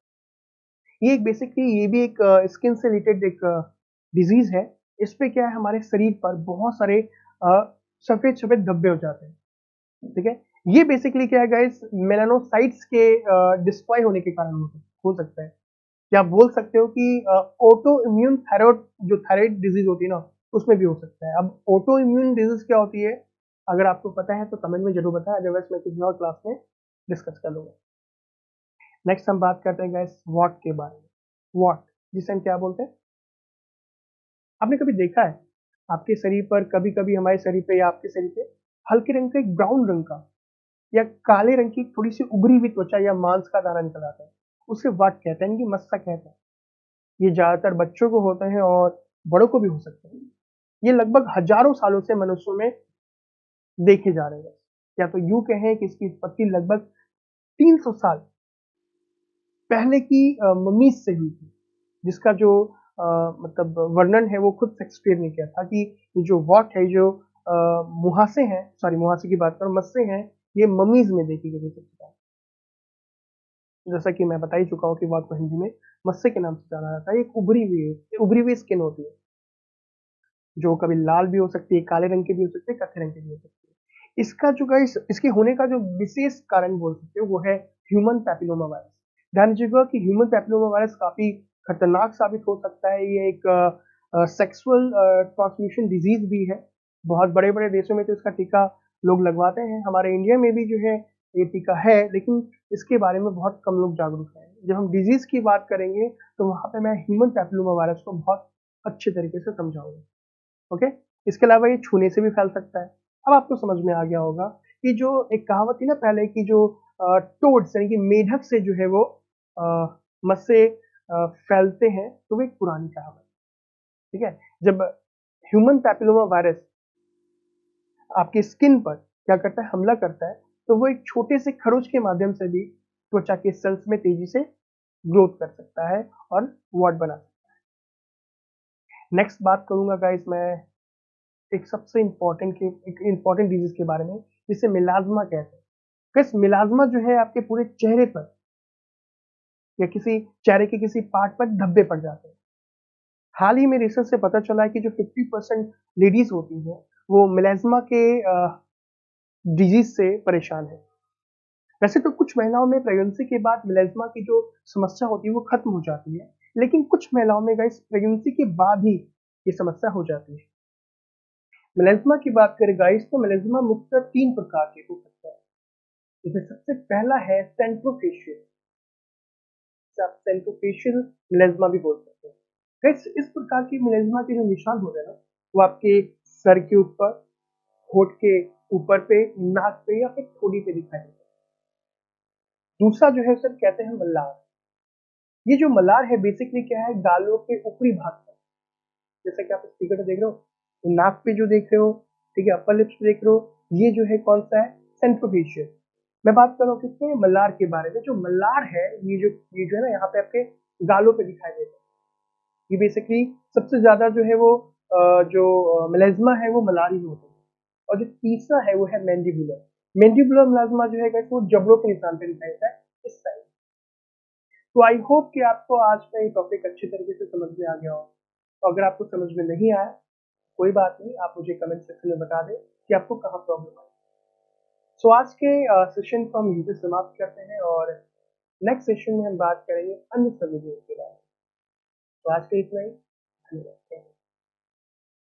ये एक बेसिकली ये भी एक स्किन से रिलेटेड एक डिजीज है। इस पे क्या है, हमारे शरीर पर बहुत सारे सफेद सफेद धब्बे हो जाते हैं। ठीक है, ये बेसिकली क्या है गाइस, मेलानोसाइट्स के डिस्ट्रॉय होने के कारण हो सकता है। या आप बोल सकते हो कि ऑटो इम्यून थायराइड, जो थायराइड डिजीज होती है ना, उसमें भी हो सकता है। अब ऑटो इम्यून डिजीज क्या होती है, अगर आपको पता है तो कमेंट में जरूर बताएं, अदरवाइज मैं किसी और क्लास में डिस्कस कर लूंगा। नेक्स्ट हम बात करते हैं गाइस वॉट के बारे में। वॉट, जिसे हम क्या बोलते हैं, आपने कभी देखा है आपके शरीर पर, कभी कभी हमारे शरीर पे या आपके शरीर पे हल्के रंग का एक ब्राउन रंग का या काले रंग की थोड़ी सी उभरी हुई त्वचा या मांस का दाना निकल आता है, उसे वाट कहते हैं, इनकी मस्सा कहते हैं। ये ज्यादातर बच्चों को होते हैं और बड़ों को भी हो सकते हैं। ये लगभग हजारों सालों से मनुष्यों में देखे जा रहे हैं। या तो यूं कहें कि इसकी उत्पत्ति लगभग 300 साल पहले की मम्मीज से हुई थी, जिसका जो मतलब वर्णन है वो खुद शेक्सपियर ने किया था कि ये जो वॉट है, जो मुहासे हैं, सॉरी मुहासे की बात करूं, मस्से हैं, ये मम्मीज में देखी गई थी। जैसा कि मैं बता ही चुका हूँ कि वॉट को हिंदी में मस्से के नाम से जाना जाता है। एक उभरी हुई स्किन होती है जो कभी लाल भी हो सकती है, काले रंग की भी हो सकती है, कत्थे रंग की भी हो सकती है। इसका जो गाइस, इसके होने का जो विशेष कारण बोल सकते हो वो है ह्यूमन पैपिलोमा वायरस। ध्यान दीजिएगा कि ह्यूमन पैपिलोमा वायरस काफी खतरनाक साबित हो सकता है। ये एक सेक्सुअल ट्रांसमिशन डिजीज भी है। बहुत बड़े बड़े देशों में तो इसका टीका लोग लगवाते हैं, हमारे इंडिया में भी जो है ये टीका है, लेकिन इसके बारे में बहुत कम लोग जागरूक हैं। जब हम डिजीज की बात करेंगे तो वहां पे मैं ह्यूमन पैपिलोमा वायरस को बहुत अच्छे तरीके से समझाऊंगा। ओके, इसके अलावा ये छूने से भी फैल सकता है। अब आपको समझ में आ गया होगा कि जो एक कहावत थी ना पहले की, जो टोड्स यानी कि मेढक से जो है वो मस्से फैलते हैं, तो वो एक पुरानी कहावत। ठीक है, जब ह्यूमन पैपिलोमा वायरस आपकी स्किन पर क्या करता है, हमला करता है, तो वो एक छोटे से खरोच के माध्यम से भी त्वचा के सेल्स में तेजी से ग्रोथ कर सकता है और वॉट बना सकता है। नेक्स्ट बात करूंगा गाइस मैं एक सबसे इम्पोर्टेंट डिजीज के बारे में, जिसे मिलाज्मा कहते हैं। गाइस मिलाज्मा जो है आपके पूरे चेहरे पर या किसी चेहरे के किसी पार्ट पर धब्बे पड़ जाते हैं। हाल ही में रिसर्च से पता चला है कि जो 50% लेडीज होती हैं वो मिलाज्मा के डिजीज से परेशान है। वैसे तो कुछ महिलाओं में प्रेगनेंसी के बाद मिलाज्मा की जो समस्या होती है वो खत्म हो जाती है, लेकिन कुछ महिलाओं में गाइस प्रेगनेंसी के बाद ही ये समस्या हो जाती है। मिलाज्मा की बात करें गाइस तो मिलाज्मा मुख्यतः 3 प्रकार के हो सकता है। इसमें सबसे पहला है सेंट्रोफेशियल, आप सेंट्रोफेशियल मिलाज्मा भी बोल सकते हैं। गाइस इस प्रकार की मिलाज्मा के जो निशान होते हैं ना, वो आपके सर के ऊपर, होठ के ऊपर पे, नाक पे या फिर ठोड़ी पे दिखाई देता है। दूसरा जो है उसे कहते हैं मल्लार। ये जो मल्लार है बेसिकली क्या है, गालों के ऊपरी भाग पर, जैसा कि आप इस फिगर में देख रहे हो, तो नाक पे जो देख रहे हो, ठीक है, अपर लिप्स पे देख रहे हो, ये जो है कौन सा है, सेंट्रोफेशियल। मैं बात कर रहा हूँ किसके, मल्लार के बारे में। जो मल्लार है, ये जो है ना यहाँ पे आपके गालों पे दिखाई देता है। ये बेसिकली सबसे ज्यादा जो है वो जो मेलेज्मा है वो मलार ही होता है। और जो तीसरा है वो है मैंडिबुलर। मैंडिबुलर मेलाज्मा जो है वो जबड़ों के निशान पे दिखाई देता है, इस साइड। तो आई होप कि आपको आज का ये टॉपिक अच्छी तरीके से समझ में आ गया हो। तो अगर आपको समझ में नहीं आया, कोई बात नहीं, आप मुझे कमेंट सेक्शन में बता दें कि आपको कहाँ प्रॉब्लम आई। सो आज के सेशन को हम यहीं पे समाप्त करते हैं और नेक्स्ट सेशन में हम बात करेंगे अन्य सभी के बारे में। तो आज के इतना ही, धन्यवाद।